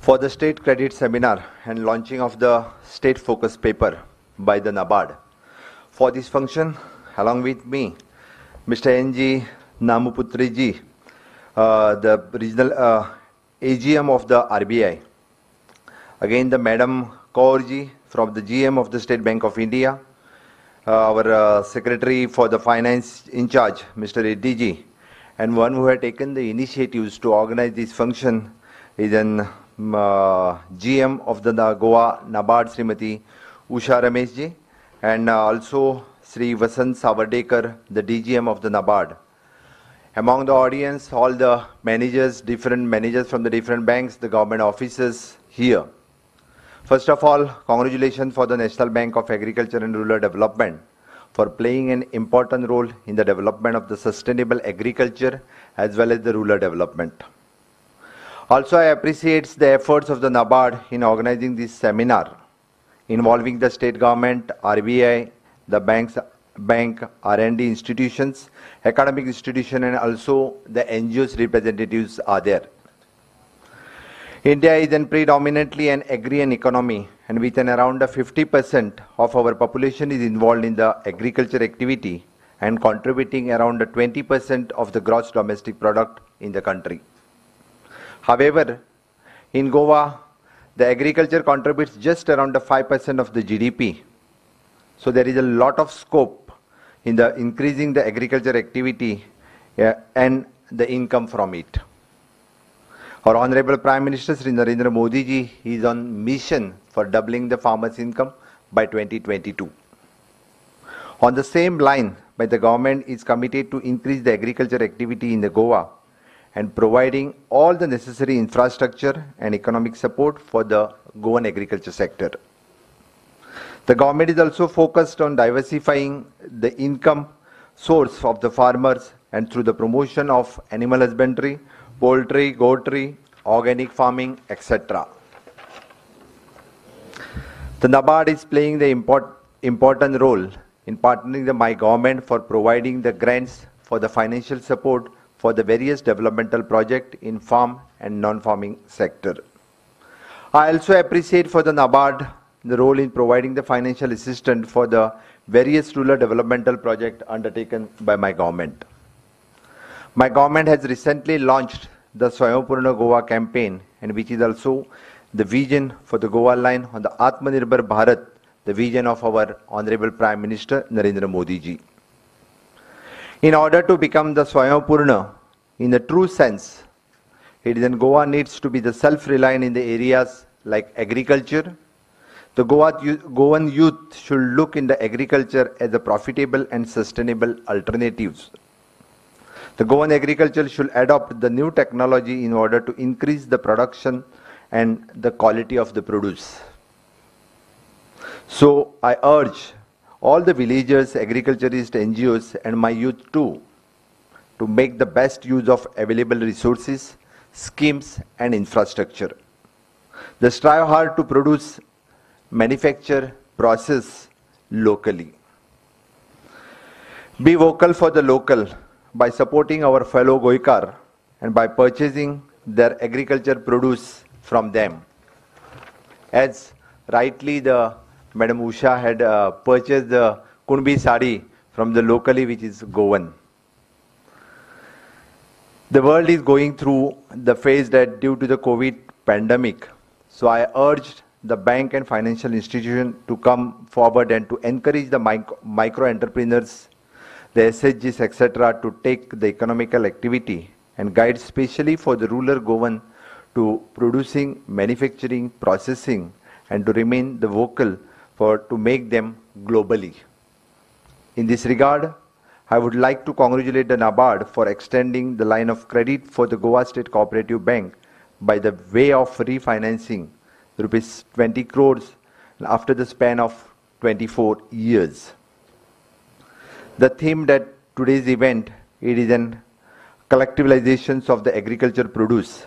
for the State Credit Seminar and launching of the State Focus Paper by the NABARD. For this function, along with me, Mr. N.G. Namuputriji, the regional AGM of the RBI. Again, the Madam Kaurji from the GM of the State Bank of India, our Secretary for the Finance in charge, Mr. Reddy, and one who had taken the initiatives to organize this function is an GM of the Goa NABARD, Srimati Usha Rameshji, and also Sri Vasant Savardekar, the DGM of the NABARD. Among the audience, all the managers, different managers from the different banks, the government officers here. First of all, congratulations for the National Bank of Agriculture and Rural Development for playing an important role in the development of the sustainable agriculture as well as the rural development. Also, I appreciate the efforts of the NABARD in organizing this seminar involving the state government, RBI, the bank, R&D institutions, academic institutions, and also the NGOs representatives are there. India is predominantly an agrarian economy, and with around 50% of our population is involved in the agriculture activity and contributing around 20% of the gross domestic product in the country. However, in Goa, the agriculture contributes just around 5% of the GDP. So there is a lot of scope in the increasing the agriculture activity and the income from it. Our Honorable Prime Minister Sri Narendra Modi ji is on mission for doubling the farmers' income by 2022. On the same line, the government is committed to increase the agriculture activity in the Goa and providing all the necessary infrastructure and economic support for the Goan agriculture sector. The government is also focused on diversifying the income source of the farmers and through the promotion of animal husbandry, poultry, goatry, organic farming, etc. The NABARD is playing the important role in partnering with my government for providing the grants for the financial support for the various developmental projects in farm and non-farming sector. I also appreciate for the NABARD the role in providing the financial assistance for the various rural developmental projects undertaken by my government. My government has recently launched the Swayambhurna Goa campaign, and which is also the vision for the Goa line on the Atmanirbhar Bharat, the vision of our Honorable Prime Minister Narendra Modi ji. In order to become the Swayambhurna in the true sense, Goa needs to be the self-reliant in the areas like agriculture. The Goan youth should look in the agriculture as a profitable and sustainable alternatives. The Goan agriculture should adopt the new technology in order to increase the production and the quality of the produce. So I urge all the villagers, agriculturists, NGOs, and my youth too, to make the best use of available resources, schemes, and infrastructure. They strive hard to produce, manufacture, process locally. Be vocal for the local by supporting our fellow Goikar and by purchasing their agriculture produce from them. As rightly the Madam Usha had purchased the Kunbi sari from the locally, which is Goan. The world is going through the phase that due to the COVID pandemic. So I urged the bank and financial institution to come forward and to encourage the micro entrepreneurs, the SHGs, etc., to take the economical activity and guide specially for the rural Goan to producing, manufacturing, processing, and to remain the vocal to make them globally. In this regard, I would like to congratulate the NABARD for extending the line of credit for the Goa State Cooperative Bank by the way of refinancing rupees 20 crores after the span of 24 years. The theme that today's event, it is an collectivization of the agriculture produce.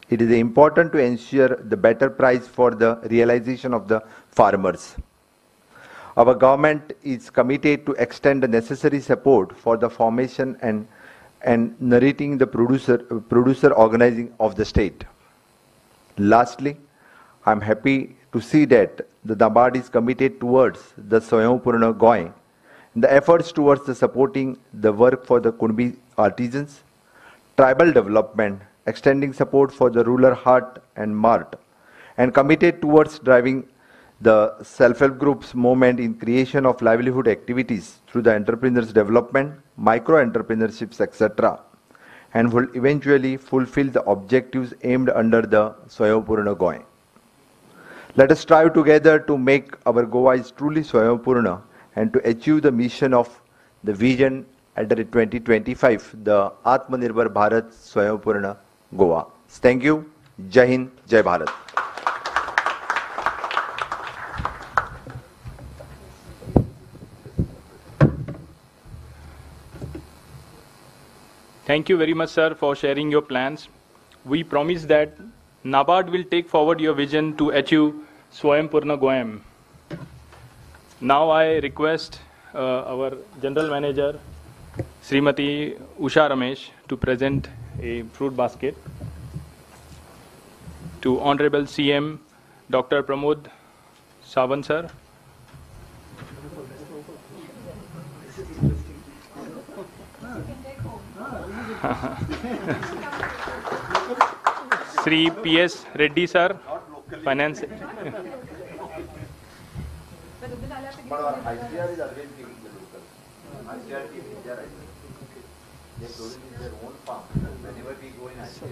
It is important to ensure the better price for the realization of the farmers. Our government is committed to extend the necessary support for the formation and narrating the producer organizing of the state. Lastly, I am happy to see that the NABARD is committed towards the Swayambhurna Goy, the efforts towards the supporting the work for the Kunbi artisans, tribal development, extending support for the rural hut and mart, and committed towards driving the self-help groups movement in creation of livelihood activities through the entrepreneurs development, micro-entrepreneurships, etc., and will eventually fulfill the objectives aimed under the Swayambhurna Goy. Let us strive together to make our Goa is truly Swayambhurna and to achieve the mission of the vision at the 2025, the Atmanirbhar Bharat Swayambhurna Goa. Thank you. Jai Hind, Jai Bharat. Thank you very much, sir, for sharing your plans. We promise that NABARD will take forward your vision to achieve Swayambhurna Goyam. Now I request our General Manager, Srimati Usha Ramesh, to present a fruit basket to Honorable CM Dr. Pramod Sawant, sir. Sri P.S. Reddy, sir, Finance.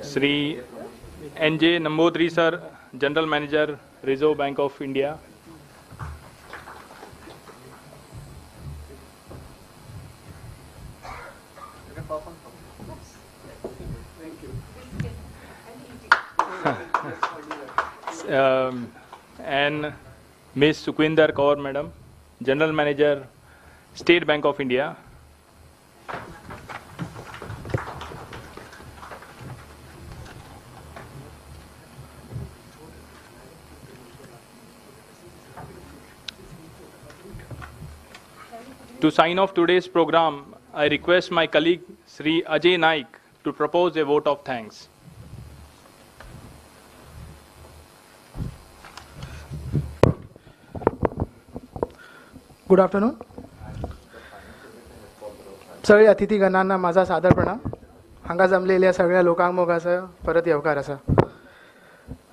Sri N.J. Nambodri, sir, General Manager, Reserve Bank of India. And Ms. Sukhinder Kaur, Madam, General Manager, State Bank of India. To sign off today's program, I request my colleague Sri Ajay Naik to propose a vote of thanks. Good afternoon सगळे अतिथीगणांना माझा सादर प्रणाम. हांगा जमलेल्या सगळ्या लोकांक मोग आसा परत येवकार आसा.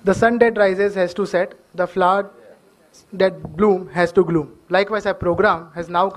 The sun that rises has to set, the flower that bloom has to gloom. Likewise a programme has now